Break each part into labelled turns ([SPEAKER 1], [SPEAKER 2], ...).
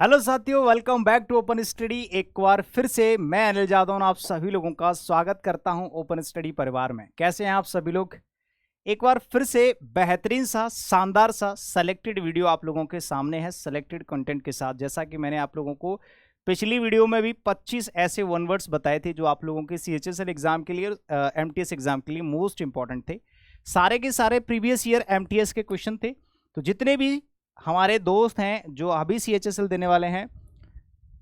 [SPEAKER 1] Hello साथियों, welcome back to Open Study. एक बार फिर से मैं अनिल जादव आप सभी लोगों का स्वागत करता हूं ओपन स्टडी परिवार में। कैसे हैं आप सभी लोग? एक बार फिर से बेहतरीन सा शानदार सा सेलेक्टेड वीडियो आप लोगों के सामने है, सेलेक्टेड कंटेंट के साथ। जैसा कि मैंने आप लोगों को पिछली वीडियो में भी 25 ऐसे वन वर्ड्स बताए थे जो आप लोगों के CHSL एग्जाम के लिए और MTS एग्जाम के लिए मोस्ट इंपॉर्टेंट थे। सारे के सारे प्रीवियस ईयर MTS के क्वेश्चन थे। तो जितने भी हमारे दोस्त हैं जो अभी CHSL देने वाले हैं,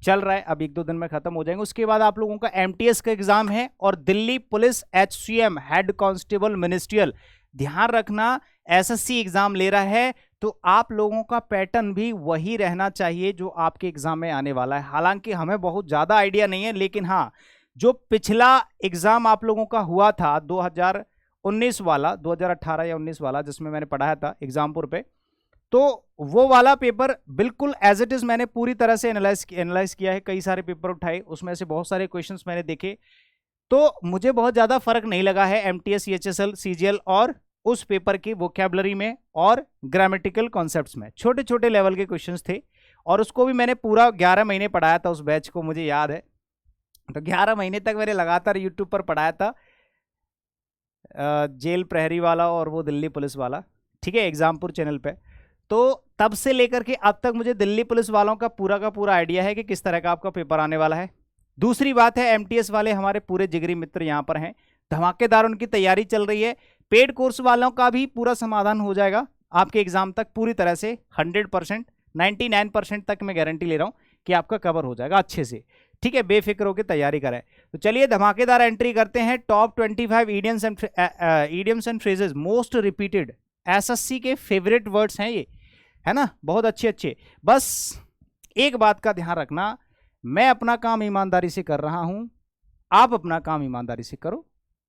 [SPEAKER 1] चल रहा है, अब 1-2 दिन में खत्म हो जाएंगे। उसके बाद आप लोगों का MTS का एग्जाम है और Delhi police HCM head constable ministerial, ध्यान रखना SSC एग्जाम ले रहा है। तो आप लोगों का पैटर्न भी वही रहना चाहिए जो आपके एग्जाम में आने वाला है। हालांकि हमें बहुत ज्यादा आइडिया नहीं है, लेकिन हाँ, जो पिछला एग्जाम आप लोगों का हुआ था 2019 वाला, 2018 या 19 वाला, जिसमें मैंने पढ़ाया था एग्जामपुर पे, तो वो वाला पेपर बिल्कुल एज इट इज मैंने पूरी तरह से एनालाइज किया है। कई सारे पेपर उठाए, उसमें से बहुत सारे क्वेश्चंस मैंने देखे, तो मुझे बहुत ज़्यादा फर्क नहीं लगा है MTS, CHSL, CGL और उस पेपर की वोकैबुलरी में और ग्रामेटिकल कॉन्सेप्ट्स में। छोटे छोटे लेवल के क्वेश्चंस थे और उसको भी मैंने पूरा 11 महीने पढ़ाया था उस बैच को, मुझे याद है। तो 11 महीने तक मैंने लगातार यूट्यूब पर पढ़ाया था, जेल प्रहरी वाला और वो दिल्ली पुलिस वाला, ठीक है, एग्जामपुर चैनल पे। तो तब से लेकर के अब तक मुझे दिल्ली पुलिस वालों का पूरा आइडिया है कि किस तरह का आपका पेपर आने वाला है। दूसरी बात है, MTS वाले हमारे पूरे जिगरी मित्र यहाँ पर हैं, धमाकेदार उनकी तैयारी चल रही है। पेड कोर्स वालों का भी पूरा समाधान हो जाएगा आपके एग्जाम तक पूरी तरह से 100%, 99% तक मैं गारंटी ले रहा हूँ कि आपका कवर हो जाएगा अच्छे से, ठीक है। बेफिक्र होकर तैयारी करें। तो चलिए धमाकेदार एंट्री करते हैं। Top 25 idioms and phrases most repeated, SSC के फेवरेट वर्ड्स हैं ये, है ना, बहुत अच्छे अच्छे। बस एक बात का ध्यान रखना, मैं अपना काम ईमानदारी से कर रहा हूं, आप अपना काम ईमानदारी से करो,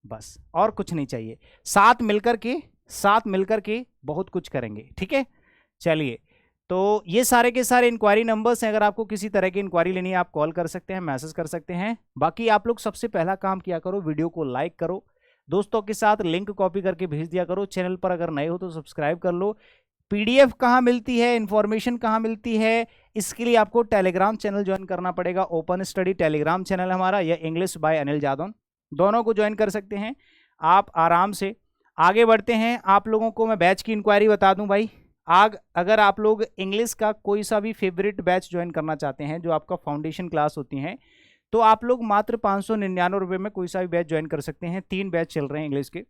[SPEAKER 1] बस, और कुछ नहीं चाहिए। साथ मिलकर के बहुत कुछ करेंगे, ठीक है। चलिए, तो ये सारे के सारे इंक्वायरी नंबर्स हैं। अगर आपको किसी तरह की इंक्वायरी लेनी है, आप कॉल कर सकते हैं, मैसेज कर सकते हैं। बाकी आप लोग सबसे पहला काम किया करो, वीडियो को लाइक करो, दोस्तों के साथ लिंक कॉपी करके भेज दिया करो। चैनल पर अगर नए हो तो सब्सक्राइब कर लो। PDF कहाँ मिलती है, इंफॉर्मेशन कहाँ मिलती है, इसके लिए आपको टेलीग्राम चैनल ज्वाइन करना पड़ेगा। ओपन स्टडी टेलीग्राम चैनल हमारा, या इंग्लिश बाय अनिल जादव, दोनों को ज्वाइन कर सकते हैं आप आराम से। आगे बढ़ते हैं, आप लोगों को मैं बैच की इंक्वायरी बता दूं भाई। अगर आप लोग इंग्लिश का कोई सा भी फेवरेट बैच ज्वाइन करना चाहते हैं, जो आपका फाउंडेशन क्लास होती हैं, तो आप लोग मात्र 599 रुपये में कोई सा भी बैच ज्वाइन कर सकते हैं। 3 बैच चल रहे हैं इंग्लिश के,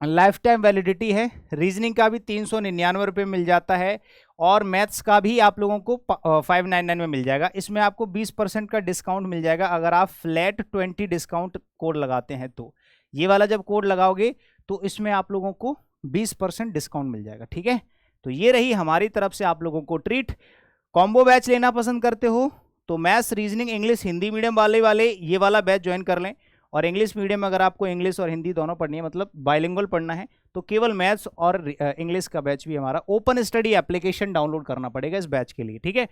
[SPEAKER 1] लाइफ टाइम वैलिडिटी है। रीजनिंग का भी 399 रुपये मिल जाता है, और मैथ्स का भी आप लोगों को 599 में मिल जाएगा। इसमें आपको 20% का डिस्काउंट मिल जाएगा अगर आप फ्लैट 20 डिस्काउंट कोड लगाते हैं। तो ये वाला जब कोड लगाओगे तो इसमें आप लोगों को 20% डिस्काउंट मिल जाएगा, ठीक है। तो ये रही हमारी तरफ से आप लोगों को ट्रीट। कॉम्बो बैच लेना पसंद करते हो तो maths, reasoning, English, Hindi medium वाले ये वाला बैच ज्वाइन कर लें। और इंग्लिश मीडियम में अगर आपको इंग्लिश और हिंदी दोनों पढ़नी है, मतलब बाइलिंगुअल पढ़ना है, तो केवल मैथ्स और इंग्लिश का बैच भी हमारा ओपन स्टडी एप्लीकेशन डाउनलोड करना पड़ेगा इस बैच के लिए, ठीक है।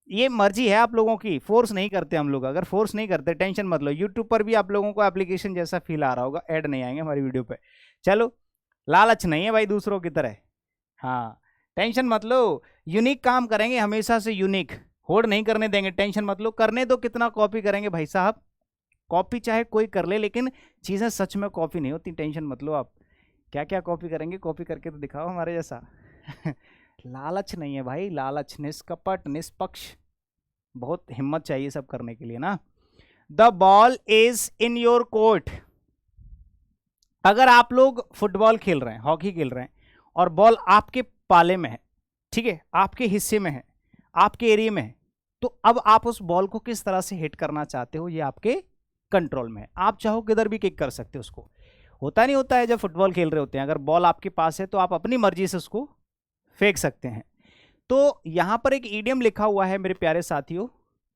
[SPEAKER 1] ये मर्जी है आप लोगों की, फोर्स नहीं करते हम लोग। अगर फोर्स नहीं करते, टेंशन मत लो, यूट्यूब पर भी आप लोगों को एप्लीकेशन जैसा फील आ रहा होगा, ऐड नहीं आएंगे हमारी वीडियो पे। चलो, लालच नहीं है भाई दूसरों की तरह, हाँ, टेंशन मत लो। यूनिक काम करेंगे हमेशा से, यूनिक, होड़ नहीं करने देंगे, टेंशन मत लो। करने दो, कितना कॉपी करेंगे भाई साहब, कॉपी चाहे कोई कर ले, लेकिन चीज़ें सच में कॉपी नहीं होती, टेंशन मत लो आप। क्या क्या कॉपी करेंगे, कॉपी करके तो दिखाओ हमारे जैसा। लालच नहीं है भाई, लालच, निष्कपट, निष्पक्ष, बहुत हिम्मत चाहिए सब करने के लिए ना। The ball is in your court. अगर आप लोग फुटबॉल खेल रहे हैं, हॉकी खेल रहे हैं, और बॉल आपके पाले में है, ठीक है, आपके हिस्से में है, आपके एरिया में है, तो अब आप उस बॉल को किस तरह से हिट करना चाहते हो, ये आपके कंट्रोल में है। आप चाहो किधर भी किक कर सकते हो उसको। होता नहीं होता है जब फुटबॉल खेल रहे होते हैं, अगर बॉल आपके पास है तो आप अपनी मर्जी से उसको फेंक सकते हैं। तो यहां पर एक ईडियम लिखा हुआ है मेरे प्यारे साथियों,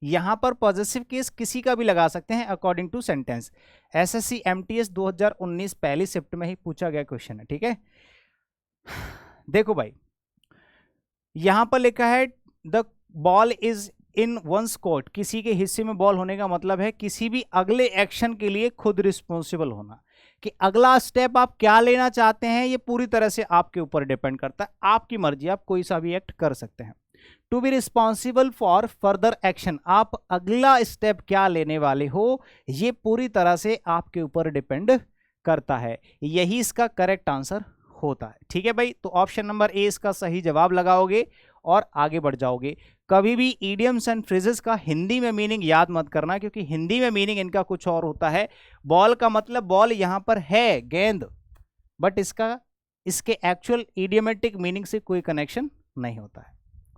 [SPEAKER 1] यहां पर पॉजिटिव केस किसी का भी लगा सकते हैं according to sentence. SSC MTS 2019 पहली शिफ्ट में ही पूछा गया क्वेश्चन है, ठीक है। देखो भाई, यहां पर लिखा है the ball is in one's court, किसी के हिस्से में बॉल होने का मतलब है किसी भी अगले एक्शन के लिए खुद रिस्पॉन्सिबल होना, कि अगला स्टेप आप क्या लेना चाहते हैं ये पूरी तरह से आपके ऊपर डिपेंड करता है, आपकी मर्जी, आप कोई सा भी एक्ट कर सकते हैं। To be responsible for further action, आप अगला स्टेप क्या लेने वाले हो ये पूरी तरह से आपके ऊपर डिपेंड करता है। यही इसका करेक्ट आंसर होता है। ठीक है भाई, तो ऑप्शन नंबर ए इसका सही जवाब लगाओगे और आगे बढ़ जाओगे। कभी भी इडियम्स एंड फ्रेजेस का हिंदी में मीनिंग याद मत करना, क्योंकि हिंदी में मीनिंग इनका कुछ और होता है। बॉल का मतलब बॉल यहां पर है गेंद, बट इसके एक्चुअल इडियमेटिक मीनिंग से कोई कनेक्शन नहीं होता है,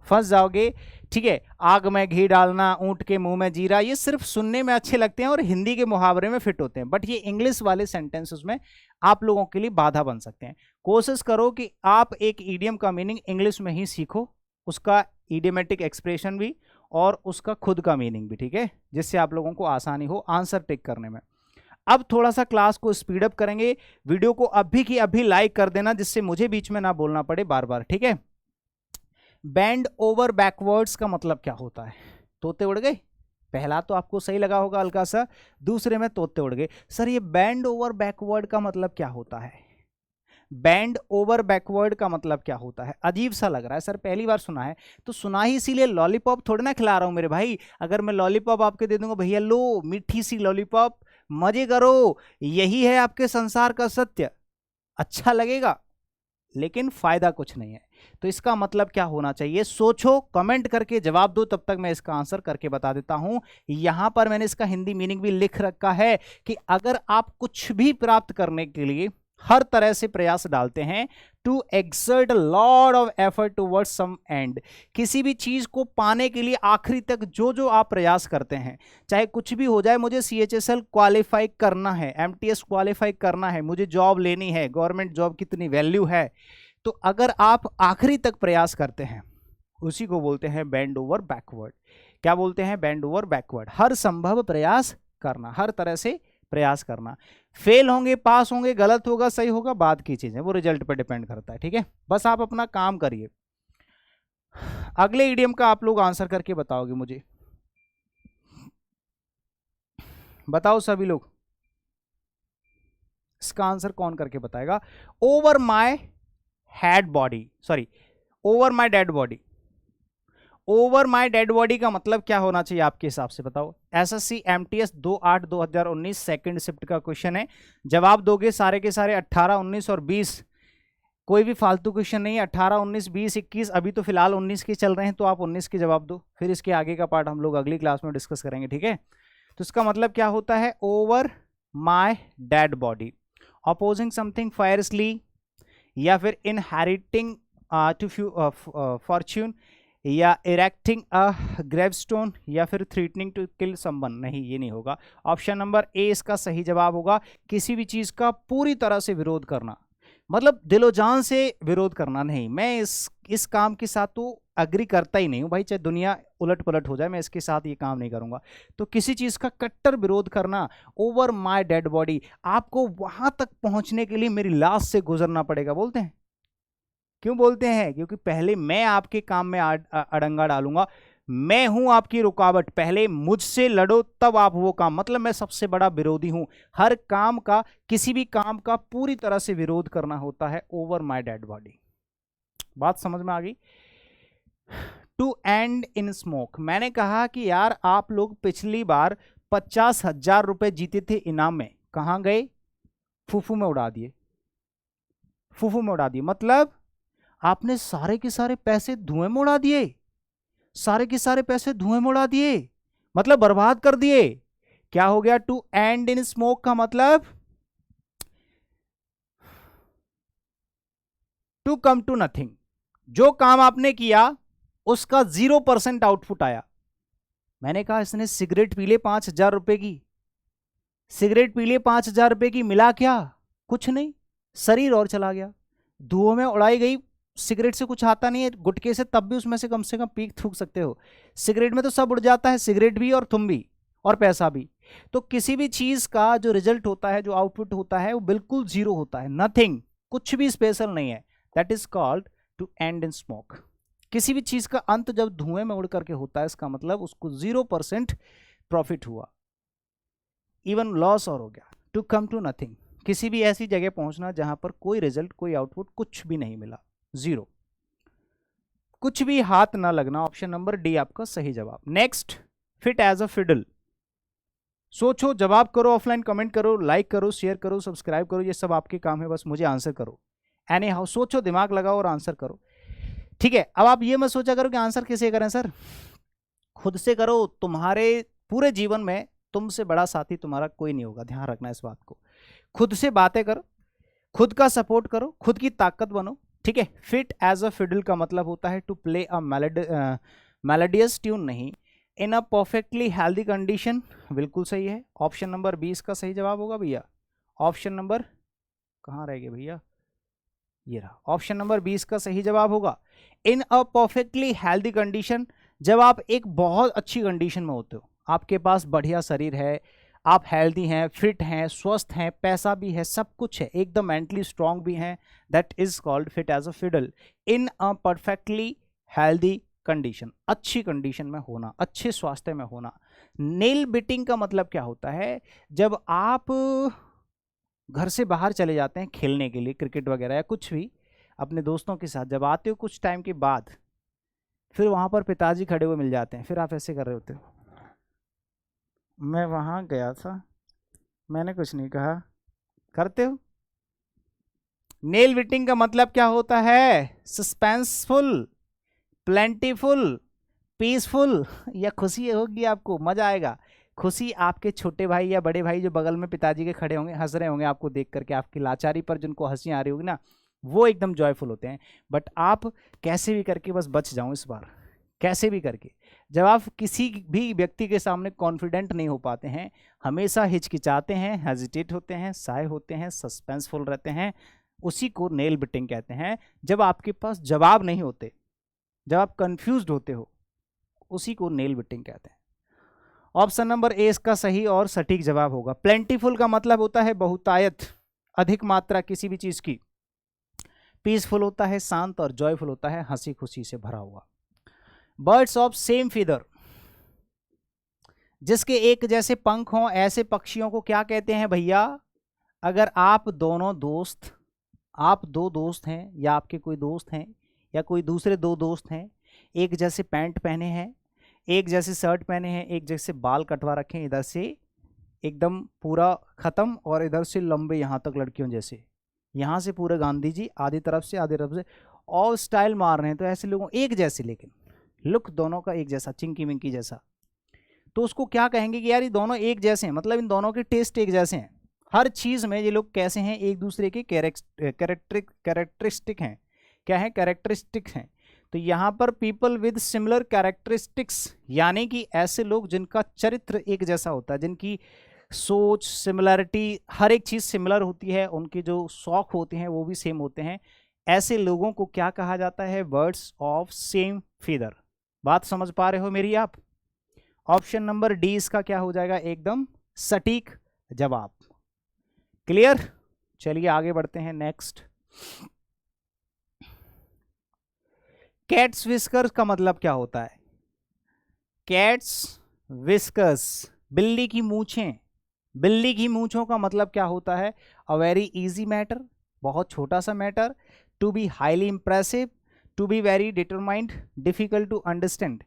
[SPEAKER 1] फंस जाओगे। ठीक है, आग में घी डालना, ऊंट के मुंह में जीरा, ये सिर्फ सुनने में अच्छे लगते हैं और हिंदी के मुहावरे में फिट होते हैं, बट ये इंग्लिश वाले सेंटेंसेस में आप लोगों के लिए बाधा बन सकते हैं। कोशिश करो कि आप एक ईडियम का मीनिंग इंग्लिश में ही सीखो, उसका इडियमेटिक एक्सप्रेशन भी और उसका खुद का मीनिंग भी, ठीक है, जिससे आप लोगों को आसानी हो आंसर टिक करने में। अब थोड़ा सा क्लास को स्पीड अप करेंगे, वीडियो को अभी की अभी लाइक कर देना, जिससे मुझे बीच में ना बोलना पड़े बार बार, ठीक है। बेंड ओवर बैकवर्ड्स का मतलब क्या होता है? तोते उड़ गए, पहला तो आपको सही लगा होगा हल्का सा, दूसरे में तोते उड़ गए। सर ये बेंड ओवर बैकवर्ड का मतलब क्या होता है? बैंड ओवर बैकवर्ड का मतलब क्या होता है? अजीब सा लग रहा है सर, पहली बार सुना है, तो सुना ही इसीलिए लॉलीपॉप थोड़ी ना खिला रहा हूं मेरे भाई। अगर मैं लॉलीपॉप आपके दे दूंगा, भैया लो मीठी सी लॉलीपॉप, मजे करो, यही है आपके संसार का सत्य, अच्छा लगेगा लेकिन फायदा कुछ नहीं है। तो इसका मतलब क्या होना चाहिए? सोचो, कमेंट करके जवाब दो, तब तक मैं इसका आंसर करके बता देता हूं। यहां पर मैंने इसका हिंदी मीनिंग भी लिख रखा है कि अगर आप कुछ भी प्राप्त करने के लिए हर तरह से प्रयास डालते हैं, to exert a lot of effort towards some end, किसी भी चीज को पाने के लिए आखिरी तक जो जो आप प्रयास करते हैं, चाहे कुछ भी हो जाए, मुझे CHSL क्वालिफाई करना है, MTS क्वालिफाई करना है, मुझे जॉब लेनी है, गवर्नमेंट जॉब कितनी वैल्यू है, तो अगर आप आखिरी तक प्रयास करते हैं, उसी को बोलते हैं बेंड ओवर बैकवर्ड। क्या बोलते हैं? बेंड ओवर बैकवर्ड, हर संभव प्रयास करना, हर तरह से प्रयास करना। फेल होंगे, पास होंगे, गलत होगा, सही होगा, बाद की चीज है, वो रिजल्ट पर डिपेंड करता है, ठीक है। बस आप अपना काम करिए। अगले इडियम का आप लोग आंसर करके बताओगे मुझे, बताओ सभी लोग, इसका आंसर कौन करके बताएगा? Over my head body, sorry over my dead body. Over my dead body का मतलब क्या होना चाहिए आपके हिसाब से, बताओ। SSC MTS 2/8/2019 सेकंड शिफ्ट का क्वेश्चन है, जवाब दोगे सारे के सारे 18, 19 और 20, कोई भी फालतू क्वेश्चन नहीं है। 18, 19, 20, 21, अभी तो फिलहाल 19 के चल रहे हैं, तो आप 19 के जवाब दो, फिर इसके आगे का पार्ट हम लोग अगली क्लास में डिस्कस करेंगे, ठीक है। तो इसका मतलब क्या होता है? Over my dead body, opposing something fiercely, या फिर इनहेरिटिंग टू फॉर्च्यून, या इरेक्टिंग अ ग्रेवस्टोन, या फिर थ्रेटनिंग टू किल समवन। नहीं, ये नहीं होगा। ऑप्शन नंबर ए इसका सही जवाब होगा, किसी भी चीज का पूरी तरह से विरोध करना, मतलब दिलो जान से विरोध करना नहीं। मैं इस काम के साथ तो अग्री करता ही नहीं हूं भाई, चाहे दुनिया उलट पलट हो जाए, मैं इसके साथ ये काम नहीं करूंगा। तो किसी चीज का कट्टर विरोध करना, ओवर माय डेड बॉडी, आपको वहां तक पहुंचने के लिए मेरी लाश से गुजरना पड़ेगा, बोलते हैं। क्यों बोलते हैं? क्योंकि पहले मैं आपके काम में अड़ंगा डालूंगा, मैं हूं आपकी रुकावट, पहले मुझसे लड़ो तब आप वो काम, मतलब मैं सबसे बड़ा विरोधी हूं। हर काम का, किसी भी काम का पूरी तरह से विरोध करना होता है ओवर माय डेड बॉडी। बात समझ में आ गई? टू एंड इन स्मोक, मैंने कहा कि यार आप लोग पिछली बार 50,000 रुपए जीते थे इनाम में, कहां गए? फूफू में उड़ा दिए, फूफू में उड़ा दिए, मतलब आपने सारे के सारे पैसे धुएं में उड़ा दिए, सारे के सारे पैसे धुएं में उड़ा दिए, मतलब बर्बाद कर दिए। क्या हो गया? टू एंड इन स्मोक का मतलब टू कम टू नथिंग, जो काम आपने किया उसका 0% आउटपुट आया। मैंने कहा इसने सिगरेट पी ले 5,000 रुपए की, सिगरेट पी ले 5,000 रुपए की, मिला क्या? कुछ नहीं, शरीर और चला गया, धुओं में उड़ाई गई। सिगरेट से कुछ आता नहीं है, गुटके से तब भी उसमें से कम पीक थूक सकते हो, सिगरेट में तो सब उड़ जाता है, सिगरेट भी और तुम भी और पैसा भी। तो किसी भी चीज का जो रिजल्ट होता है, जो आउटपुट होता है, वो बिल्कुल जीरो होता है, नथिंग, कुछ भी स्पेशल नहीं है। That is called to end in smoke. किसी भी चीज का अंत जब धुएं में उड़ करके होता है, इसका मतलब उसको 0% प्रॉफिट हुआ, इवन लॉस और हो गया। टू कम टू नथिंग, किसी भी ऐसी जगह पहुंचना जहां पर कोई रिजल्ट, कोई आउटपुट, कुछ भी नहीं मिला, जीरो। कुछ भी हाथ ना लगना, ऑप्शन नंबर डी आपका सही जवाब। Next, fit as a fiddle. सोचो, जवाब करो, ऑफलाइन कमेंट करो, लाइक करो, शेयर करो, सब्सक्राइब करो, ये सब आपके काम है, बस मुझे आंसर करो। एनी हाउ, सोचो, दिमाग लगाओ और आंसर करो। ठीक है, अब आप ये मत सोचा करो कि आंसर किसे करें सर, खुद से करो। तुम्हारे पूरे जीवन में तुमसे बड़ा साथी तुम्हारा कोई नहीं होगा, ध्यान रखना इस बात को। खुद से बातें करो, खुद का सपोर्ट करो, खुद की ताकत बनो। ठीक है, फिट एज अ फिडल का मतलब होता है to play a melodious tune नहीं, in a perfectly healthy condition. बिल्कुल सही है, ऑप्शन नंबर 20 का सही जवाब होगा भैया। ऑप्शन नंबर कहाँ रह गए भैया, ये रहा, ऑप्शन नंबर 20 का सही जवाब होगा। इन अ परफेक्टली हेल्दी कंडीशन, जब आप एक बहुत अच्छी कंडीशन में होते हो, आपके पास बढ़िया शरीर है, आप हेल्दी हैं, फिट हैं, स्वस्थ हैं, पैसा भी है, सब कुछ है, एकदम मेंटली स्ट्रांग भी हैं, that is called fit as a fiddle. In a perfectly healthy condition, अच्छी कंडीशन में होना, अच्छे स्वास्थ्य में होना। नेल बिटिंग का मतलब क्या होता है, जब आप घर से बाहर चले जाते हैं खेलने के लिए, क्रिकेट वगैरह या कुछ भी, अपने दोस्तों के साथ जब आते हो कुछ टाइम के बाद, फिर वहां पर पिताजी खड़े हुए मिल जाते हैं, फिर आप ऐसे कर रहे होते हो, मैं वहां गया था, मैंने कुछ नहीं कहा, करते हो। नेल बिटिंग का मतलब क्या होता है, सस्पेंसफुल, प्लेंटीफुल, पीसफुल, या खुशी होगी, आपको मजा आएगा। खुशी आपके छोटे भाई या बड़े भाई जो बगल में पिताजी के खड़े होंगे, हंस रहे होंगे आपको देख करके, आपकी लाचारी पर जिनको हंसी आ रही होगी ना, वो एकदम जॉयफुल होते हैं। बट आप कैसे भी करके बस बच जाओ इस बार, कैसे भी करके, जब आप किसी भी व्यक्ति के सामने कॉन्फिडेंट नहीं हो पाते हैं, हमेशा हिचकिचाते हैं, हेजिटेट होते हैं, साय होते हैं, सस्पेंसफुल रहते हैं, उसी को नेल बिटिंग कहते हैं। जब आपके पास जवाब नहीं होते, जब आप कंफ्यूज्ड होते हो, उसी को नेल बिटिंग कहते हैं। ऑप्शन नंबर ए इसका सही और सटीक जवाब होगा। प्लेंटीफुल का मतलब होता है बहुतायत, अधिक मात्रा किसी भी चीज की। पीसफुल होता है शांत, और जॉयफुल होता है हंसी खुशी से भरा हुआ। बर्ड्स ऑफ सेम फीदर, जिसके एक जैसे पंख हों, ऐसे पक्षियों को क्या कहते हैं भैया। अगर आप दोनों दोस्त, आप दो दोस्त हैं, या आपके कोई दोस्त हैं, या कोई दूसरे दो दोस्त हैं, एक जैसे पैंट पहने हैं, एक जैसे शर्ट पहने हैं, एक जैसे बाल कटवा रखे हैं, इधर से एकदम पूरा खत्म और इधर से लंबे यहाँ तक लड़कियों जैसे, यहाँ से पूरे गांधी जी आधी तरफ से आधी तरफ से, और स्टाइल मार रहे हैं, तो ऐसे लोगों एक जैसे, लेकिन लुक दोनों का एक जैसा, चिंकी मिंकी जैसा, तो उसको क्या कहेंगे कि यार ये दोनों एक जैसे हैं, मतलब इन दोनों के टेस्ट एक जैसे हैं, हर चीज में ये लोग कैसे हैं, एक दूसरे के कैरेक्टरिस्टिक हैं। क्या है, कैरेक्टरिस्टिक्स हैं। तो यहाँ पर पीपल विद सिमिलर कैरेक्टरिस्टिक्स, यानी कि ऐसे लोग जिनका चरित्र एक जैसा होता है, जिनकी सोच, सिमिलरिटी, हर एक चीज सिमिलर होती है, उनके जो शौक होते हैं वो भी सेम होते हैं, ऐसे लोगों को क्या कहा जाता है, बर्ड्स ऑफ सेम फीदर। बात समझ पा रहे हो मेरी आप। ऑप्शन नंबर डी इसका क्या हो जाएगा, एकदम सटीक जवाब। क्लियर, चलिए आगे बढ़ते हैं। नेक्स्ट, कैट्स विस्कर्स का मतलब क्या होता है। कैट्स विस्कर्स, बिल्ली की मूछें, बिल्ली की मूछों का मतलब क्या होता है, अ वेरी इजी मैटर, बहुत छोटा सा matter, to be highly impressive, to be very determined, difficult to understand.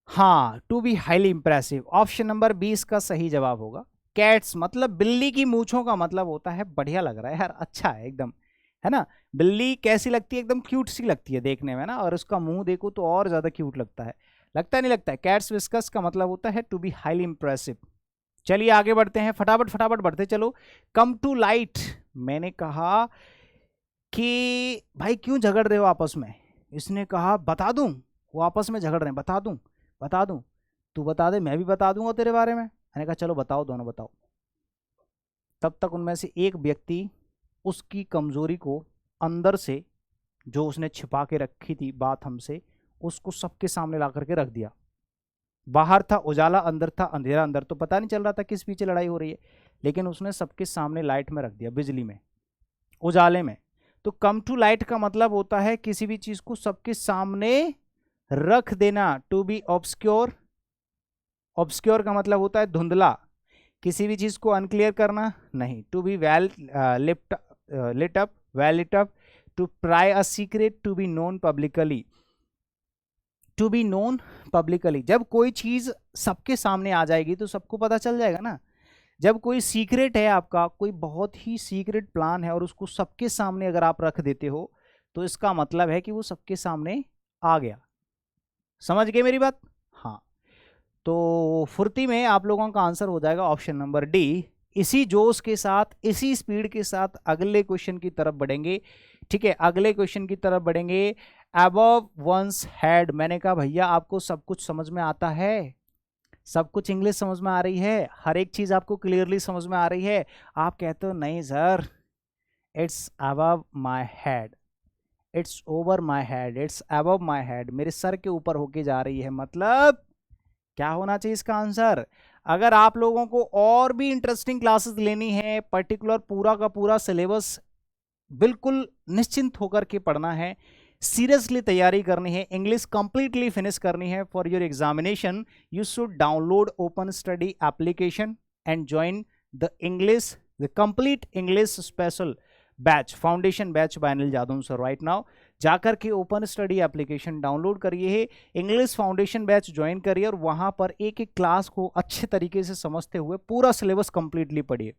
[SPEAKER 1] हाँ, to be highly impressive, option number 20 का सही जवाब होगा। कैट्स मतलब बिल्ली की मूछों का मतलब होता है, बढ़िया लग रहा है यार, अच्छा है एकदम, है ना। बिल्ली कैसी लगती है, एकदम क्यूट सी लगती है देखने में ना, और उसका मुंह देखो तो और ज्यादा क्यूट लगता है, लगता नहीं लगता है। कैट्स विस्कस का मतलब होता है टू बी हाईली इंप्रेसिव। चलिए आगे बढ़ते हैं, फटाफट फटाफट बढ़ते चलो। कम टू लाइट, मैंने कहा कि भाई क्यों झगड़ रहे हो आपस में, इसने कहा बता दूं, वो आपस में झगड़ रहे हैं, बता दूं, बता दूं, तू बता दे मैं भी बता दूंगा तेरे बारे में। मैंने कहा चलो बताओ, दोनों बताओ। तब तक उनमें से एक व्यक्ति उसकी कमजोरी को अंदर से, जो उसने छिपा के रखी थी बात हमसे, उसको सबके सामने ला करके रख दिया। बाहर था उजाला, अंदर था अंधेरा, अंदर तो पता नहीं चल रहा था किस पीछे लड़ाई हो रही है, लेकिन उसने सबके सामने लाइट में रख दिया, बिजली में, उजाले में। तो कम टू लाइट का मतलब होता है किसी भी चीज को सबके सामने रख देना, टू बी ऑब्सक्योर। ऑब्सक्योर का मतलब होता है धुंधला, किसी भी चीज को अनक्लियर करना नहीं। To be well lit up, well lit up, to pry a secret to be known publicly, to be known publicly. जब कोई चीज सबके सामने आ जाएगी तो सबको पता चल जाएगा ना। जब कोई सीक्रेट है आपका, कोई बहुत ही सीक्रेट प्लान है और उसको सबके सामने अगर आप रख देते हो तो इसका मतलब है कि वो सबके सामने आ गया। समझ गए मेरी बात? हाँ, तो फुर्ती में आप लोगों का आंसर हो जाएगा ऑप्शन नंबर डी। इसी जोश के साथ, इसी स्पीड के साथ अगले क्वेश्चन की तरफ बढ़ेंगे। ठीक है, अगले क्वेश्चन की तरफ बढ़ेंगे। अबव वंस हेड, मैंने कहा भैया आपको सब कुछ समझ में आता है, सब कुछ इंग्लिश समझ में आ रही है, हर एक चीज आपको क्लियरली समझ में आ रही है। आप कहते हो नहीं sir, it's above my head, it's over my head, it's above my head, मेरे सर के ऊपर होके जा रही है। मतलब क्या होना चाहिए इसका आंसर? अगर आप लोगों को और भी इंटरेस्टिंग क्लासेस लेनी है, पर्टिकुलर पूरा का पूरा सिलेबस बिल्कुल निश्चिंत होकर के पढ़ना है, सीरियसली तैयारी करनी है, इंग्लिश कंप्लीटली फिनिश करनी है for your examination, you should download Open Study application and join the English, the complete English special batch, foundation batch by Anil Jadhav sir. Right now जाकर के ओपन स्टडी एप्लीकेशन डाउनलोड करिए, English foundation batch join करिए और वहां पर एक एक class को अच्छे तरीके से समझते हुए पूरा सिलेबस कंप्लीटली पढ़िए।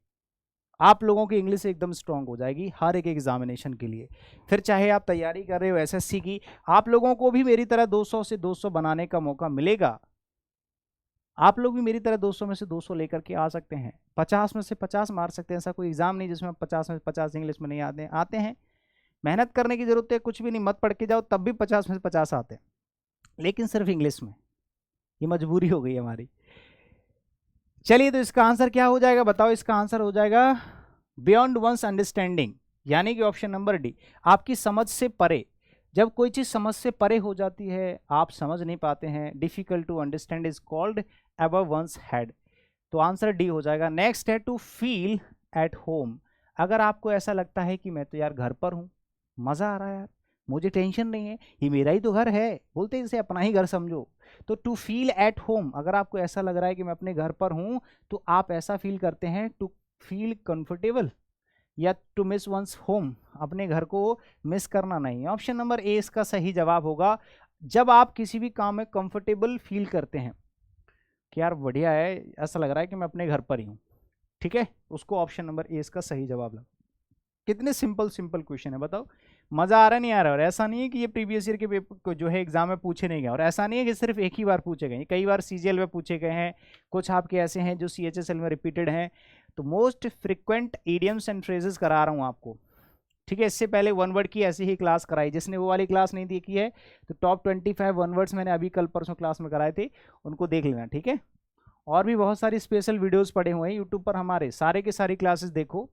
[SPEAKER 1] आप लोगों की इंग्लिश एकदम स्ट्रांग हो जाएगी हर एक एग्जामिनेशन के लिए। फिर चाहे आप तैयारी कर रहे हो एसएससी की, आप लोगों को भी मेरी तरह 200 से 200 बनाने का मौका मिलेगा। आप लोग भी मेरी तरह 200 में से 200 लेकर के आ सकते हैं, 50 में से 50 मार सकते हैं। ऐसा कोई एग्जाम नहीं जिसमें 50 में से 50 इंग्लिश में नहीं आते हैं। मेहनत करने की जरूरत है, कुछ भी नहीं, मत पढ़ के जाओ तब भी 50 में से 50 आते हैं, लेकिन सिर्फ इंग्लिश में। ये मजबूरी हो गई हमारी। चलिए, तो इसका आंसर क्या हो जाएगा बताओ? इसका आंसर हो जाएगा बियॉन्ड वंस अंडरस्टैंडिंग, यानी कि ऑप्शन नंबर डी, आपकी समझ से परे। जब कोई चीज समझ से परे हो जाती है, आप समझ नहीं पाते हैं, difficult to understand is called above one's head, तो आंसर डी हो जाएगा। नेक्स्ट है टू फील एट होम। अगर आपको ऐसा लगता है कि मैं तो यार घर पर हूँ, मजा आ रहा है यार, मुझे टेंशन नहीं है, ये मेरा ही तो घर है, बोलते हैं इसे अपना ही घर समझो। तो टू फील एट होम, अगर आपको ऐसा लग रहा है कि मैं अपने घर पर हूं, तो आप ऐसा फील करते हैं टू फील कंफर्टेबल, या टू मिस वंस होम, अपने घर को मिस करना नहीं। ऑप्शन नंबर ए इसका सही जवाब होगा। जब आप किसी भी काम में कंफर्टेबल फील करते हैं कि यार बढ़िया है, ऐसा लग रहा है कि मैं अपने घर पर ही हूँ, ठीक है, उसको ऑप्शन नंबर ए इसका सही जवाब लगा। कितने सिंपल सिंपल क्वेश्चन है बताओ, मजा आ रहा नहीं आ रहा? और ऐसा नहीं है कि ये प्रीवियस ईयर के पेपर को जो है एग्जाम में पूछे नहीं गए, और ऐसा नहीं है कि सिर्फ एक ही बार पूछे गए, कई बार सीजीएल में पूछे गए हैं, कुछ आपके ऐसे हैं जो सीएचएसएल में रिपीटेड हैं। तो most frequent idioms and phrases करा रहा हूँ आपको, ठीक है। इससे पहले वन वर्ड की ऐसी ही क्लास कराई, जिसने वो वाली क्लास नहीं देखी है तो टॉप 25 वन वर्ड्स मैंने अभी कल परसों क्लास में कराए थे, उनको देख लेना, ठीक है। और भी बहुत सारी स्पेशल वीडियोस पड़े हुए हैं यूट्यूब पर हमारे, सारे के सारी क्लासेस देखो।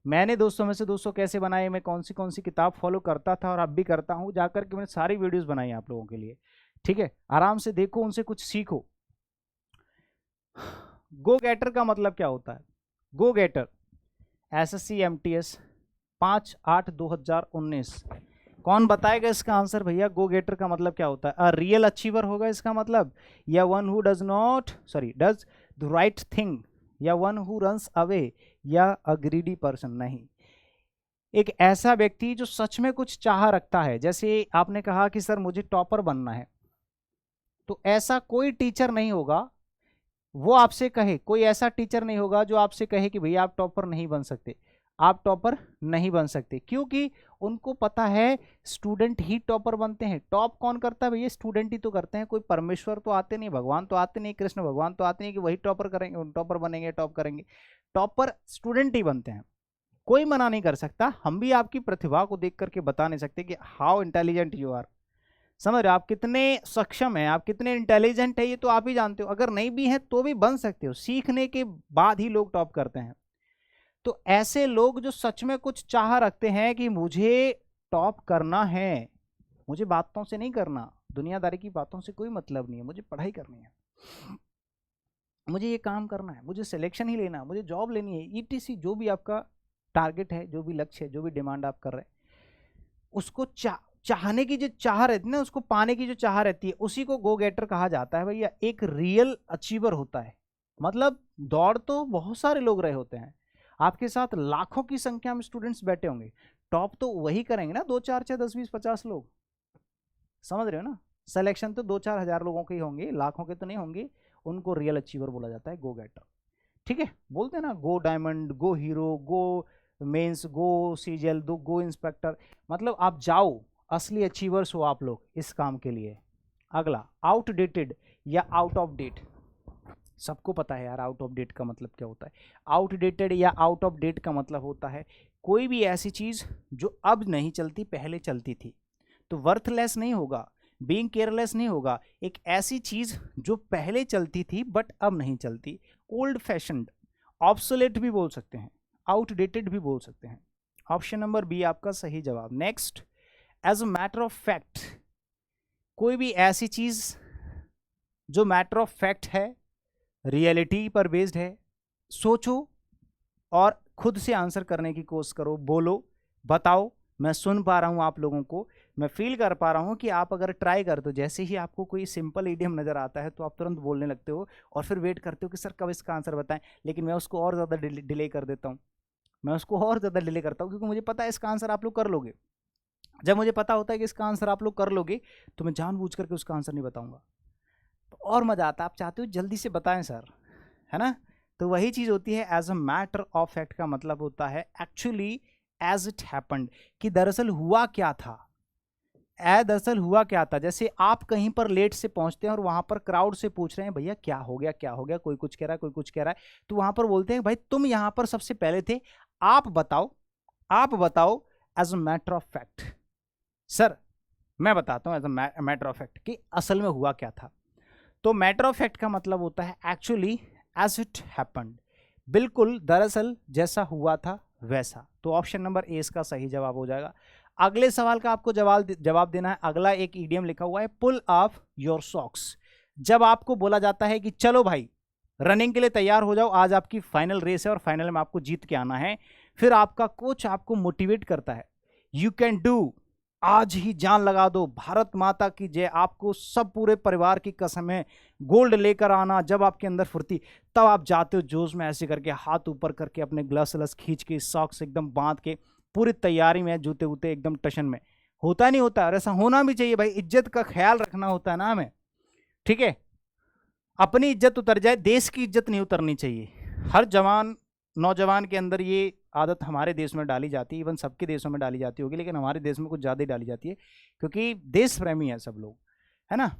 [SPEAKER 1] मैंने 200 में से 200 कैसे बनाए, मैं कौन सी किताब फॉलो करता था और अब भी करता हूँ, जाकर के मैंने सारी वीडियोस बनाई आप लोगों के लिए, ठीक है। आराम से देखो, उनसे कुछ सीखो। गो गेटर का मतलब क्या होता है? गो गेटर एसएससी एमटीएस 5/8/2019, कौन बताएगा इसका आंसर भैया? गो गेटर का मतलब क्या होता है? अ रियल अचीवर होगा इसका मतलब, या one who does the right thing, या वन हु रन्स अवे, या अ ग्रीडी पर्सन? नहीं, एक ऐसा व्यक्ति जो सच में कुछ चाह रखता है। जैसे आपने कहा कि सर मुझे टॉपर बनना है, तो ऐसा कोई टीचर नहीं होगा वो आपसे कहे, कोई ऐसा टीचर नहीं होगा जो आपसे कहे कि भैया आप टॉपर नहीं बन सकते, आप टॉपर नहीं बन सकते, क्योंकि उनको पता है स्टूडेंट ही टॉपर बनते हैं। टॉप कौन करता है भैया? स्टूडेंट ही तो करते हैं, कोई परमेश्वर तो आते नहीं, भगवान तो आते नहीं, कृष्ण भगवान तो आते नहीं कि वही टॉपर करेंगे, टॉपर बनेंगे, टॉप करेंगे। टॉपर स्टूडेंट ही बनते हैं, कोई मना नहीं कर सकता। हम भी आपकी प्रतिभा को देख करके बता नहीं सकते कि हाउ इंटेलिजेंट यू आर, समझ रहे हो आप कितने सक्षम हैं, आप कितने इंटेलिजेंट है, ये तो आप ही जानते हो। अगर नहीं भी है तो भी बन सकते हो, सीखने के बाद ही लोग टॉप करते हैं। तो ऐसे लोग जो सच में कुछ चाह रखते हैं कि मुझे टॉप करना है, मुझे बातों से नहीं करना, दुनियादारी की बातों से कोई मतलब नहीं है, मुझे पढ़ाई करनी है, मुझे ये काम करना है, मुझे सिलेक्शन ही लेना है, मुझे जॉब लेनी है, ईटीसी जो भी आपका टारगेट है, जो भी लक्ष्य है, जो भी डिमांड आप कर रहे हैं, उसको चाहने की जो चाह रहती है ना, उसको पाने की जो चाह रहती है, उसी को गो गेटर कहा जाता है भैया। एक रियल अचीवर होता है, मतलब दौड़ तो बहुत सारे लोग रहे होते हैं, आपके साथ लाखों की संख्या में स्टूडेंट्स बैठे होंगे, टॉप तो वही करेंगे ना 2 4 6 10 20 50 लोग, समझ रहे हो ना। सिलेक्शन तो 2 4 हज़ार लोगों के ही होंगे, लाखों के तो नहीं होंगे। उनको रियल अचीवर बोला जाता है, गो गेटर। ठीक है, बोलते हैं ना गो डायमंड, गो हीरो, गो मेंस, गो सीजल, दो गो इंस्पेक्टर, मतलब आप जाओ, असली अचीवर्स हो आप लोग इस काम के लिए। अगला आउटडेटेड या आउट ऑफ डेट। सबको पता है यार आउट ऑफ डेट का मतलब क्या होता है। आउटडेटेड या आउट ऑफ डेट का मतलब होता है कोई भी ऐसी चीज़ जो अब नहीं चलती, पहले चलती थी। तो वर्थलेस नहीं होगा, बीइंग केयरलेस नहीं होगा, एक ऐसी चीज़ जो पहले चलती थी बट अब नहीं चलती। ओल्ड फैशन्ड, ऑब्सोलेट भी बोल सकते हैं, आउटडेटेड भी बोल सकते हैं। ऑप्शन नंबर बी आपका सही जवाब। Next, as a matter of fact, कोई भी ऐसी चीज़ जो मैटर ऑफ फैक्ट है, रियलिटी पर बेस्ड है। सोचो और खुद से आंसर करने की कोशिश करो, बोलो, बताओ। मैं सुन पा रहा हूँ आप लोगों को, मैं फील कर पा रहा हूँ कि आप अगर ट्राई करते हो, जैसे ही आपको कोई सिंपल ईडियम नज़र आता है तो आप तुरंत बोलने लगते हो और फिर वेट करते हो कि सर कब इसका आंसर बताएं। लेकिन मैं उसको और ज़्यादा डिले कर देता हूँ, मैं उसको और ज़्यादा डिले करता हूँ, क्योंकि मुझे पता है इसका आंसर आप लोग कर लोगे। जब मुझे पता होता है कि इसका आंसर आप लोग कर लोगे तो मैं जानबूझ करके उसका आंसर नहीं बताऊँगा, तो और मज़ा आता है। आप चाहते हो जल्दी से बताएं सर, है ना। तो वही चीज़ होती है as a matter of fact का मतलब होता है एक्चुअली एज इट हैपेंड, कि दरअसल हुआ क्या था। दरअसल हुआ क्या था। जैसे आप कहीं पर लेट से पहुंचते हैं और वहां पर क्राउड से पूछ रहे हैं भैया क्या हो गया, क्या हो गया, कोई कुछ कह रहा है, कोई कुछ कह रहा है, तो वहां पर बोलते हैं भाई तुम यहां पर सबसे पहले थे, आप बताओ, आप बताओ as a matter of fact. Sir मैं बताता हूं as a matter of fact कि असल में हुआ क्या था। तो मैटर ऑफ फैक्ट का मतलब होता है एक्चुअली एज इट हैपेंड, बिल्कुल दरअसल जैसा हुआ था वैसा। तो ऑप्शन नंबर ए इसका सही जवाब हो जाएगा। अगले सवाल का आपको जवाब देना है। अगला एक ईडियम लिखा हुआ है पुल ऑफ योर सॉक्स। जब आपको बोला जाता है कि चलो भाई रनिंग के लिए तैयार हो जाओ, आज आपकी फाइनल रेस है और फाइनल में आपको जीत के आना है, फिर आपका कोच आपको मोटिवेट करता है, यू कैन डू, आज ही जान लगा दो, भारत माता की जय, आपको सब पूरे परिवार की कसम है, गोल्ड लेकर आना। जब आपके अंदर फुर्ती, तब आप जाते हो जोश में ऐसे करके, हाथ ऊपर करके, अपने ग्लव्स व्लव्स खींच के, सॉक्स एकदम बांध के, पूरी तैयारी में, जूते वूते एकदम टशन में। होता नहीं होता, और ऐसा होना भी चाहिए भाई, इज्जत का ख्याल रखना होता है ना हमें। ठीक है, अपनी इज्जत उतर जाए, देश की इज्जत नहीं उतरनी चाहिए। हर जवान नौजवान के अंदर ये आदत हमारे देश में डाली जाती है, इवन सबके देशों में डाली जाती होगी, लेकिन हमारे देश में कुछ ज़्यादा ही डाली जाती है क्योंकि देश प्रेमी है सब लोग, है ना।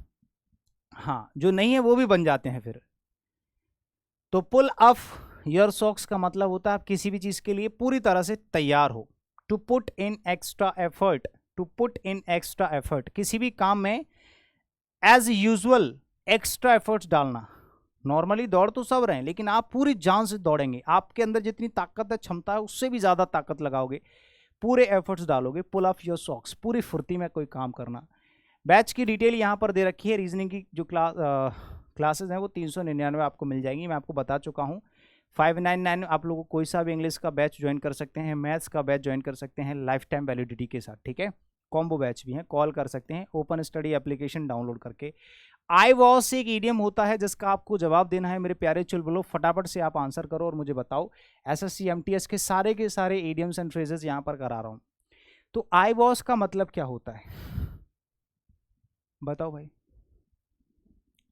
[SPEAKER 1] हाँ, जो नहीं है वो भी बन जाते हैं फिर। तो पुल ऑफ योर सॉक्स का मतलब होता है आप किसी भी चीज़ के लिए पूरी तरह से तैयार हो, to put in extra effort, to put in extra effort, किसी भी काम में एज यूजुअल एक्स्ट्रा एफर्ट्स डालना। नॉर्मली दौड़ तो सब रहे हैं, लेकिन आप पूरी जान से दौड़ेंगे, आपके अंदर जितनी ताकत है, क्षमता है, उससे भी ज़्यादा ताकत लगाओगे, पूरे एफर्ट्स डालोगे। पुल ऑफ योर सॉक्स, पूरी फुर्ती में कोई काम करना। बैच की डिटेल यहाँ पर दे रखी है। रीजनिंग की जो क्लासेस हैं वो 399 आपको मिल जाएंगी, मैं आपको बता चुका हूँ। 599 आप लोगों को कोई सा भी इंग्लिश का बैच ज्वाइन कर सकते हैं, मैथ्स का बैच ज्वाइन कर सकते हैं लाइफ टाइम वैलिडिटी के साथ। ठीक है, कॉम्बो बैच भी हैं, कॉल कर सकते हैं ओपन स्टडी एप्लीकेशन डाउनलोड करके। आई वॉस एक ईडियम होता है जिसका आपको जवाब देना है। मेरे प्यारे चुलबुलों, फटाफट से आप आंसर करो और मुझे बताओ। एसएससी एमटीएस के सारे ईडियम्स एंड फ्रेजेस यहाँ पर करा रहा हूँ। तो आई वॉस का मतलब क्या होता है, बताओ भाई।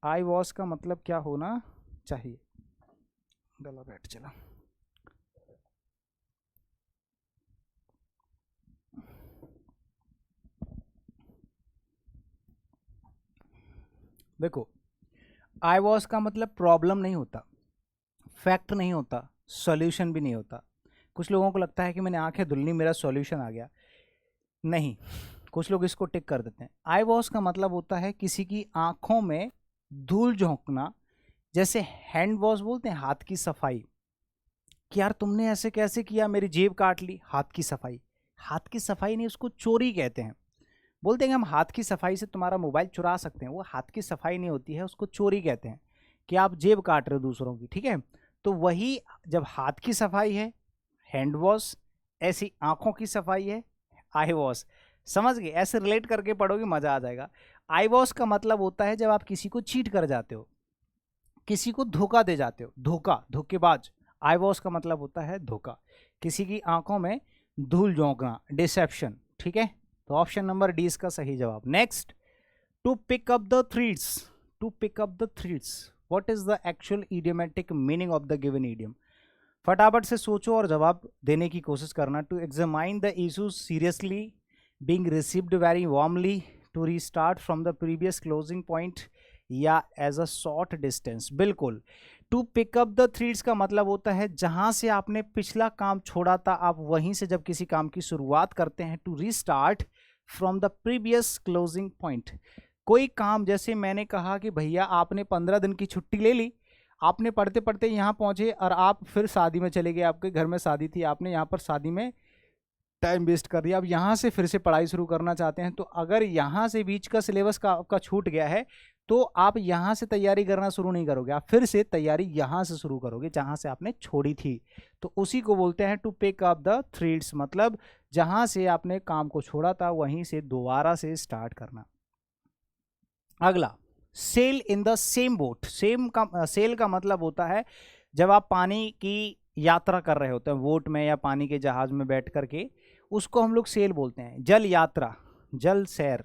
[SPEAKER 1] आई वॉस का मतलब क्या होना चाहिए। गला बैठ चला। देखो, आई वॉस का मतलब प्रॉब्लम नहीं होता, फैक्ट नहीं होता, सॉल्यूशन भी नहीं होता। कुछ लोगों को लगता है कि मैंने आंखें धुल ली, मेरा सॉल्यूशन आ गया। नहीं, कुछ लोग इसको टिक कर देते हैं। आई वॉश का मतलब होता है किसी की आंखों में धूल झोंकना, जैसे हैंड वॉश बोलते हैं, हाथ की सफाई, कि यार तुमने ऐसे कैसे किया, मेरी जेब काट ली, हाथ की सफाई। हाथ की सफाई नहीं, उसको चोरी कहते हैं। बोलते हैं कि हम हाथ की सफाई से तुम्हारा मोबाइल चुरा सकते हैं, वो हाथ की सफाई नहीं होती है, उसको चोरी कहते हैं, कि आप जेब काट रहे हो दूसरों की। ठीक है, तो वही जब हाथ की सफाई है हैंड वॉश, ऐसी आंखों की सफाई है आई वॉश। समझ गए, ऐसे रिलेट करके पढ़ोगे मजा आ जाएगा। आई वॉश का मतलब होता है जब आप किसी को चीट कर जाते हो, किसी को धोखा दे जाते हो, धोखा, धोखेबाज। आई वॉश का मतलब होता है धोखा, किसी की आंखों में धूल झोंकना, डिसेप्शन, ठीक है। तो ऑप्शन नंबर डी इसका सही जवाब। Next, to pick up the threads, to pick up the threads, what is the actual idiomatic meaning of the given idiom? फटाफट से सोचो और जवाब देने की कोशिश करना। To examine the issues seriously, being received very warmly, to restart from the previous closing point, या एज अ शॉर्ट डिस्टेंस। बिल्कुल, टू पिकअप द थ्रेड्स का मतलब होता है जहां से आपने पिछला काम छोड़ा था आप वहीं से जब किसी काम की शुरुआत करते हैं। To restart from the previous closing point, कोई काम, जैसे मैंने कहा कि भैया आपने 15 दिन की छुट्टी ले ली, आपने पढ़ते पढ़ते यहाँ पहुँचे और आप फिर शादी में चले गए, आपके घर में शादी थी, आपने यहाँ पर शादी में टाइम वेस्ट कर दिया, अब यहाँ से फिर से पढ़ाई शुरू करना चाहते हैं। तो अगर यहाँ से बीच का सिलेबस का आपका छूट गया है तो आप यहाँ से तैयारी करना शुरू नहीं करोगे, आप फिर से तैयारी यहाँ से शुरू करोगे जहाँ से आपने छोड़ी थी। तो उसी को बोलते हैं to pick up the threads, मतलब जहाँ से आपने काम को छोड़ा था वहीं से दोबारा से स्टार्ट करना। अगला, sail in the same boat. Sail का मतलब होता है जब आप पानी की यात्रा कर रहे होते हैं बोट में या पानी के जहाज में बैठ करके, उसको हम लोग सेल बोलते हैं। जल यात्रा, जल सैर।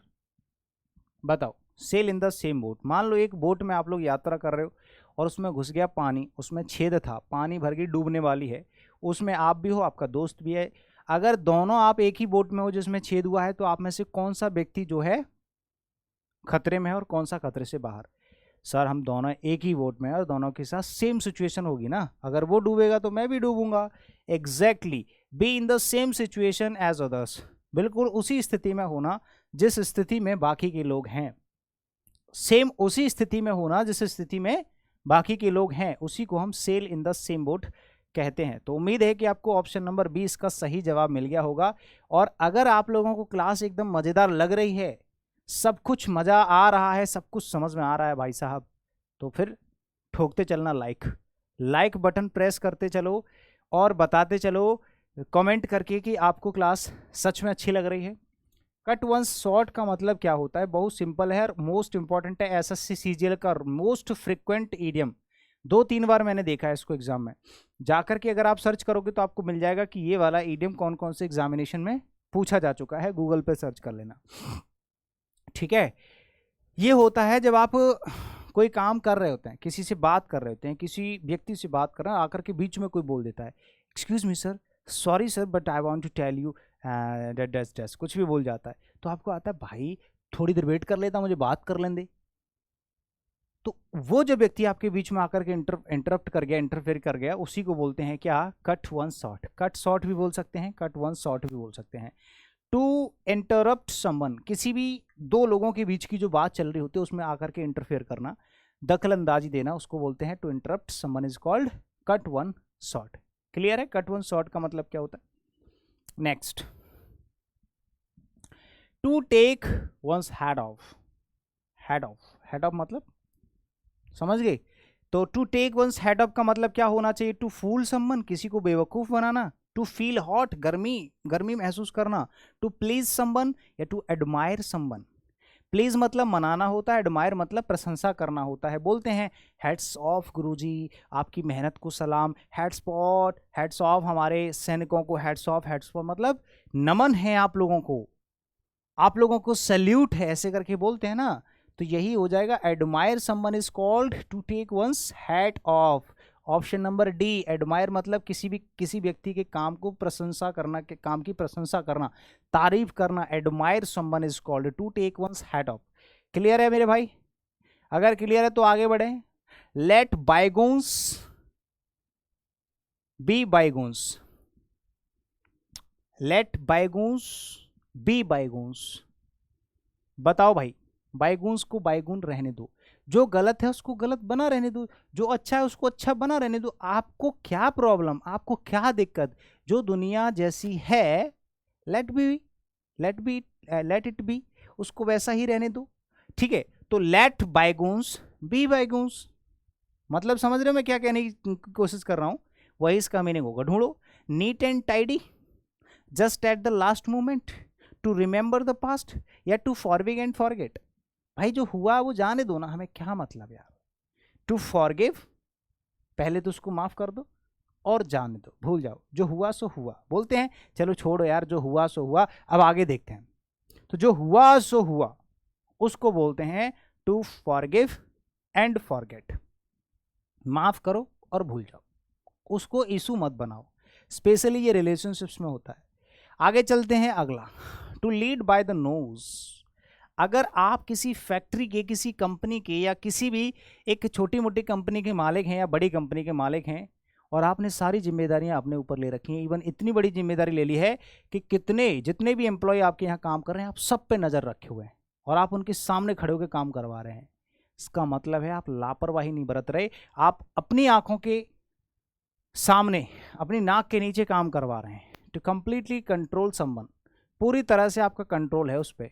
[SPEAKER 1] बताओ, sail in the same boat, मान लो एक बोट में आप लोग यात्रा कर रहे हो और उसमें घुस गया पानी, उसमें छेद था, पानी भर गई, डूबने वाली है, उसमें आप भी हो, आपका दोस्त भी है। अगर दोनों आप एक ही बोट में हो जिसमें छेद हुआ है तो आप में से कौन सा व्यक्ति जो है खतरे में है और कौन सा खतरे से बाहर? सर हम दोनों एक ही बोट में है और दोनों के साथ सेम सिचुएशन होगी ना, अगर वो डूबेगा तो मैं भी डूबूंगा। Exactly, be in the same situation as others, बिल्कुल उसी स्थिति में होना जिस स्थिति में बाकी के लोग हैं। सेम उसी स्थिति में होना जिस स्थिति में बाकी के लोग हैं, उसी को हम sail in the same boat कहते हैं। तो उम्मीद है कि आपको ऑप्शन नंबर 20 का सही जवाब मिल गया होगा। और अगर आप लोगों को क्लास एकदम मज़ेदार लग रही है, सब कुछ मज़ा आ रहा है, सब कुछ समझ में आ रहा है भाई साहब, तो फिर ठोकते चलना लाइक बटन प्रेस करते चलो और बताते चलो कमेंट करके कि आपको क्लास सच में अच्छी लग रही है। कट वन शॉर्ट का मतलब क्या होता है? बहुत सिंपल है और मोस्ट इंपॉर्टेंट है। एसएससी सीजीएल का मोस्ट फ्रिक्वेंट ईडियम, 2-3 बार मैंने देखा है इसको एग्जाम में जाकर के, अगर आप सर्च करोगे तो आपको मिल जाएगा कि ये वाला ईडियम कौन कौन से एग्जामिनेशन में पूछा जा चुका है, गूगल पे सर्च कर लेना, ठीक है। ये होता है जब आप कोई काम कर रहे होते हैं, किसी से बात कर रहे होते हैं, किसी व्यक्ति से बात कर रहे हैं, आकर के बीच में कोई बोल देता है, excuse me sir, sorry sir but I want to tell you dash, कुछ भी बोल जाता है, तो आपको आता है भाई थोड़ी देर वेट कर लेता, मुझे बात कर लेने दे। तो वो जो व्यक्ति आपके बीच में आकर के इंटरप्ट कर गया, इंटरफेयर कर गया, उसी को बोलते हैं क्या? Cut one short. Cut short भी बोल सकते हैं, कट वन शॉर्ट भी बोल सकते हैं। टू इंटरप्ट समवन, किसी भी दो लोगों के बीच की जो बात चल रही होती है उसमें आकर के इंटरफेयर करना, दखल अंदाजी देना, उसको बोलते हैं to interrupt someone is called cut one short. Clear है कट वन शॉर्ट का मतलब क्या होता है? Next, to take one's head off. Head off मतलब समझ गए? तो to take one's head off का मतलब क्या होना चाहिए? टू फूल समवन, किसी को बेवकूफ बनाना। टू फील हॉट, गर्मी महसूस करना। टू प्लीज समवन या टू एडमायर समवन। प्लीज मतलब मनाना होता है, एडमायर मतलब प्रशंसा करना होता है। बोलते हैं हेड्स ऑफ गुरुजी, आपकी मेहनत को सलाम। हेड्स ऑफ हमारे सैनिकों को, हेड्स ऑफ मतलब नमन है आप लोगों को सैल्यूट है, ऐसे करके बोलते हैं ना। तो यही हो जाएगा, admire someone is called to take one's hat off. Option number D, admire मतलब किसी व्यक्ति के काम को प्रशंसा करना, के काम की प्रशंसा करना, तारीफ करना। Admire someone is called to take one's hat off. Clear है मेरे भाई? अगर क्लियर है तो आगे बढ़े। Let bygones be bygones. Let bygones be bygones. बताओ भाई, बायगोन्स को बायगोन रहने दो, जो गलत है उसको गलत बना रहने दो, जो अच्छा है उसको अच्छा बना रहने दो। आपको क्या प्रॉब्लम, आपको क्या दिक्कत? जो दुनिया जैसी है लेट इट बी, उसको वैसा ही रहने दो, ठीक है। तो लेट बायगोन्स बी बायगोन्स, मतलब समझ रहे हो मैं क्या कहने की कोशिश कर रहा हूं? वही इसका मीनिंग होगा। ढूंढो। Neat and tidy, just at the last moment, to remember the past, या टू फॉरगिव एंड फॉरगेट। भाई जो हुआ वो जाने दो ना, हमें क्या मतलब यार। टू फॉरगिव, पहले तो उसको माफ कर दो, और जाने दो, भूल जाओ, जो हुआ सो हुआ। बोलते हैं चलो छोड़ो यार, जो हुआ सो हुआ, अब आगे देखते हैं। तो जो हुआ सो हुआ उसको बोलते हैं टू फॉरगिव एंड फॉरगेट। माफ करो और भूल जाओ, उसको इशू मत बनाओ। स्पेशली ये रिलेशनशिप्स में होता है। आगे चलते हैं अगला, to lead by the nose. अगर आप किसी फैक्ट्री के, किसी कंपनी के, या किसी भी एक छोटी मोटी कंपनी के मालिक हैं या बड़ी कंपनी के मालिक हैं, और आपने सारी जिम्मेदारियां अपने ऊपर ले रखी हैं, इवन इतनी बड़ी जिम्मेदारी ले ली है कि जितने भी एम्प्लॉय आपके यहाँ काम कर रहे हैं, आप सब पे नज़र रखे हुए हैं और आप उनके सामने खड़े होकर काम करवा रहे हैं। इसका मतलब है आप लापरवाही नहीं बरत रहे, आप अपनी आंखों के सामने, अपनी नाक के नीचे काम करवा रहे हैं। टू कंप्लीटली कंट्रोल समवन, पूरी तरह से आपका कंट्रोल है उस पर,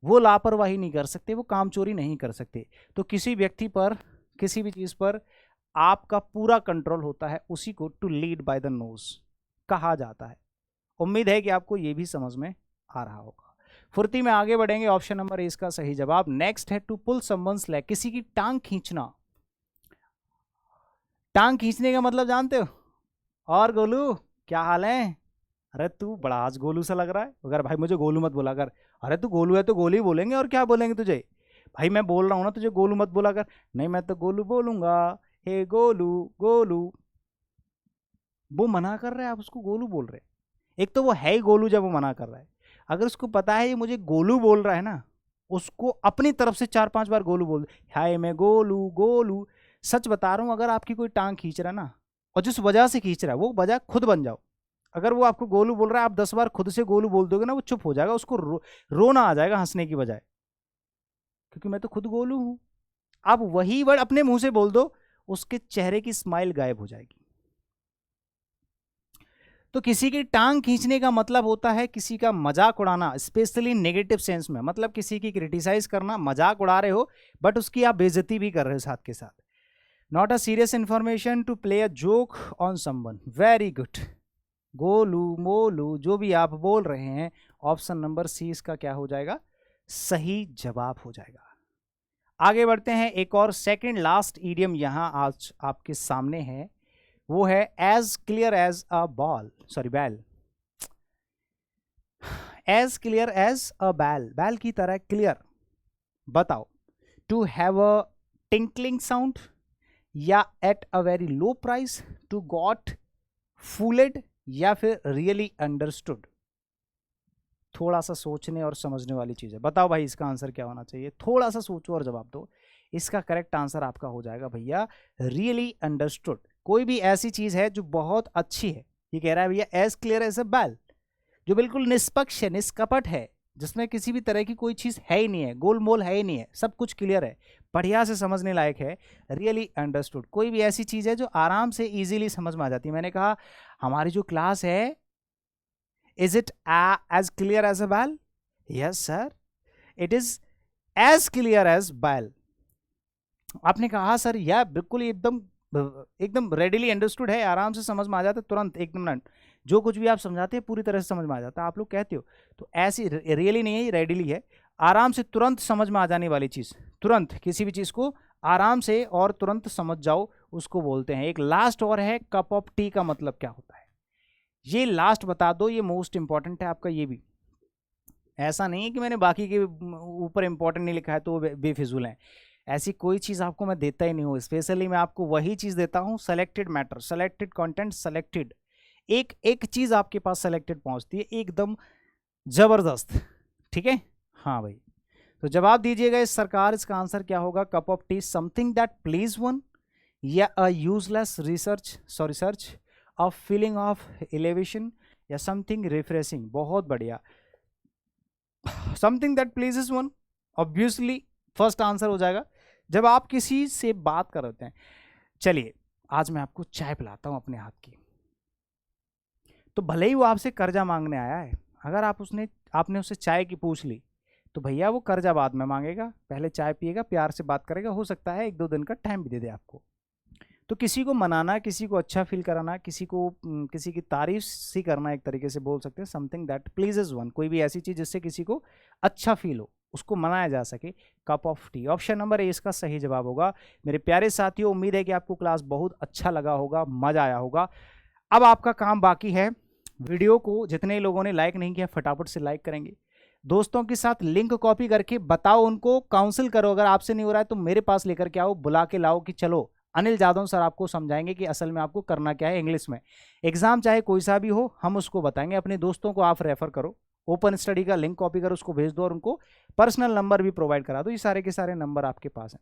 [SPEAKER 1] वो लापरवाही नहीं कर सकते, वो काम चोरी नहीं कर सकते। तो किसी व्यक्ति पर, किसी भी चीज़ पर आपका पूरा कंट्रोल होता है, उसी को to lead by the nose कहा जाता है। उम्मीद है कि आपको ये भी समझ में आ रहा होगा। फुर्ती में आगे बढ़ेंगे, ऑप्शन नंबर ए इसका सही जवाब। नेक्स्ट है टू पुल समवन्स लेग, किसी की टांग खींचना। टांग खींचने का मतलब जानते हो? और गोलू क्या हाल है? अरे तू बड़ा आज गोलू सा लग रहा है। अगर भाई मुझे गोलू मत बोला कर। अरे तू गोलू है तो गोलू ही बोलेंगे, और क्या बोलेंगे तुझे? भाई मैं बोल रहा हूँ ना, तुझे गोलू मत बोला कर। नहीं मैं तो गोलू बोलूंगा, हे गोलू गोलू। वो मना कर रहा है, आप उसको गोलू बोल रहे हैं। एक तो वो है ही गोलू जब वो मना कर रहा है। अगर उसको पता है ये मुझे गोलू बोल रहा है ना, उसको अपनी तरफ से 4-5 बार गोलू बोल, हाय मैं गोलू गोलू। सच बता रहा हूँ, अगर आपकी कोई टांग खींच रहा है ना, और जिस वजह से खींच रहा है वो वजह खुद बन जाओ। अगर वो आपको गोलू बोल रहा है, आप 10 बार खुद से गोलू बोल दोगे ना, वो चुप हो जाएगा, उसको रोना आ जाएगा हंसने की बजाय, क्योंकि मैं तो खुद गोलू हूं। आप वही वर्ड अपने मुंह से बोल दो, उसके चेहरे की स्माइल गायब हो जाएगी। तो किसी की टांग खींचने का मतलब होता है किसी का मजाक उड़ाना, स्पेशली नेगेटिव सेंस में। मतलब किसी की क्रिटिसाइज करना, मजाक उड़ा रहे हो बट उसकी आप बेइज्जती भी कर रहे हो साथ के साथ। Not a serious information, to play a joke on someone. Very good. Golu Molu जो भी आप बोल रहे हैं, ऑप्शन नंबर सी इसका क्या हो जाएगा? सही जवाब हो जाएगा। आगे बढ़ते हैं, एक और सेकंड लास्ट इडियम यहां आज आपके सामने है, वो है as clear as a ball, sorry bell. As clear as a bell, bell की तरह क्लियर। बताओ, to have a tinkling sound, या at a very low price, to got fooled, या फिर रियली अंडरस्टूड। थोड़ा सा सोचने और समझने वाली चीज है। बताओ भाई इसका आंसर क्या होना चाहिए? थोड़ा सा सोचो और जवाब दो। इसका करेक्ट आंसर आपका हो जाएगा भैया रियली अंडरस्टूड। कोई भी ऐसी चीज है जो बहुत अच्छी है, ये कह रहा है भैया एज क्लियर एज अ बैल, जो बिल्कुल निष्पक्ष है, निष्कपट है, जिसमें किसी भी तरह की कोई चीज है ही नहीं है, गोलमोल है ही नहीं है, सब कुछ क्लियर है, बढ़िया से समझने लायक है, रियली अंडरस्टूड। कोई भी ऐसी चीज है जो आराम से इजीली समझ में आ जाती है। मैंने कहा हमारी जो क्लास है, is it as clear as a bell? Yes sir, it is as clear as bell. आपने कहा हाँ सर, यह बिल्कुल एकदम रेडिली अंडरस्टूड है, आराम से समझ में आ जाता है तुरंत, एकदम मिनट। जो कुछ भी आप समझाते हैं पूरी तरह से समझ में आ जाता है। आप लोग कहते हो तो ऐसी रियली नहीं है, रेडिली है, आराम से तुरंत समझ में आ जाने वाली चीज़। तुरंत किसी भी चीज़ को आराम से और तुरंत समझ जाओ, उसको बोलते हैं। एक लास्ट और है, कप ऑफ टी का मतलब क्या होता है? ये लास्ट बता दो, ये मोस्ट इंपॉर्टेंट है आपका। ये भी ऐसा नहीं है कि मैंने बाकी के ऊपर इंपॉर्टेंट नहीं लिखा है तो वो बेफिजूल है। ऐसी कोई चीज़ आपको मैं देता ही नहीं हूँ। स्पेशली मैं आपको वही चीज़ देता हूँ, selected matter, selected content, selected. एक चीज़ आपके पास सेलेक्टेड पहुँचती है, एकदम ज़बरदस्त। ठीक है, हाँ भाई। तो जवाब दीजिएगा इस सरकार, इसका आंसर क्या होगा? Cup of tea, something that please one, या a useless research, a feeling of elevation, या समथिंग रिफ्रेशिंग। बहुत बढ़िया, something that pleases one obviously first answer हो जाएगा जब आप किसी से बात कर रहे हैं। चलिए आज मैं आपको चाय पिलाता हूं अपने हाथ की। तो भले ही वो आपसे कर्जा मांगने आया है, अगर आपने उससे चाय की पूछ ली तो भैया वो कर्जा बाद में मांगेगा, पहले चाय पिएगा, प्यार से बात करेगा, हो सकता है 1-2 दिन का टाइम भी दे दे आपको। तो किसी को मनाना, किसी को अच्छा फील कराना, किसी की तारीफ सी करना, एक तरीके से बोल सकते हैं समथिंग दैट प्लीजेस वन। कोई भी ऐसी चीज़ जिससे किसी को अच्छा फील हो, उसको मनाया जा सके, cup of T. Option number A इसका सही जवाब होगा। मेरे प्यारे साथियों, उम्मीद है कि आपको क्लास बहुत अच्छा लगा होगा, मज़ा आया होगा। अब आपका काम बाकी है, वीडियो को जितने लोगों ने लाइक नहीं किया फटाफट से लाइक करेंगे, दोस्तों के साथ लिंक कॉपी करके बताओ उनको, काउंसिल करो, अगर आपसे नहीं हो रहा है तो मेरे पास लेकर के आओ, बुला के लाओ कि चलो अनिल जादव सर आपको समझाएंगे कि असल में आपको करना क्या है इंग्लिश में। एग्जाम चाहे कोई सा भी हो हम उसको बताएंगे, अपने दोस्तों को आप रेफर करो, ओपन स्टडी का लिंक कॉपी करो, उसको भेज दो और उनको पर्सनल नंबर भी प्रोवाइड करा दो, ये सारे के सारे नंबर आपके पास हैं,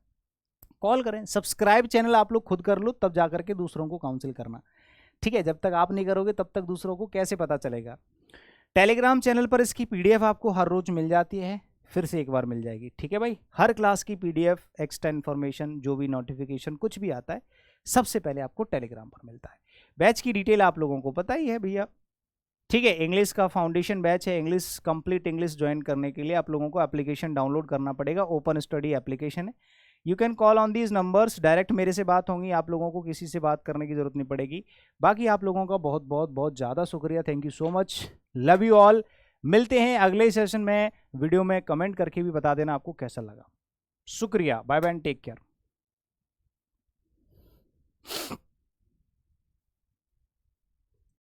[SPEAKER 1] कॉल करें। सब्सक्राइब चैनल आप लोग खुद कर लो, तब जाकर के दूसरों को काउंसिल करना, ठीक है, जब तक आप नहीं करोगे तब तक दूसरों को कैसे पता चलेगा। टेलीग्राम चैनल पर इसकी पीडीएफ आपको हर रोज मिल जाती है, फिर से एक बार मिल जाएगी, ठीक है भाई। हर क्लास की पीडीएफ, एक्स्ट्रा इन्फॉर्मेशन, जो भी नोटिफिकेशन कुछ भी आता है सबसे पहले आपको टेलीग्राम पर मिलता है। बैच की डिटेल आप लोगों को पता ही है भैया, ठीक है। इंग्लिश का फाउंडेशन बैच है, इंग्लिश कंप्लीट इंग्लिश ज्वाइन करने के लिए आप लोगों को एप्लीकेशन डाउनलोड करना पड़ेगा, ओपन स्टडी एप्लीकेशन है। You can call on these numbers, direct मेरे से बात होंगी, आप लोगों को किसी से बात करने की जरूरत नहीं पड़ेगी। बाकी आप लोगों का बहुत बहुत बहुत ज़्यादा शुक्रिया, thank you so much, love you all. मिलते हैं अगले सेशन में, वीडियो में कमेंट करके भी बता देना आपको कैसा लगा। शुक्रिया, bye bye and take care.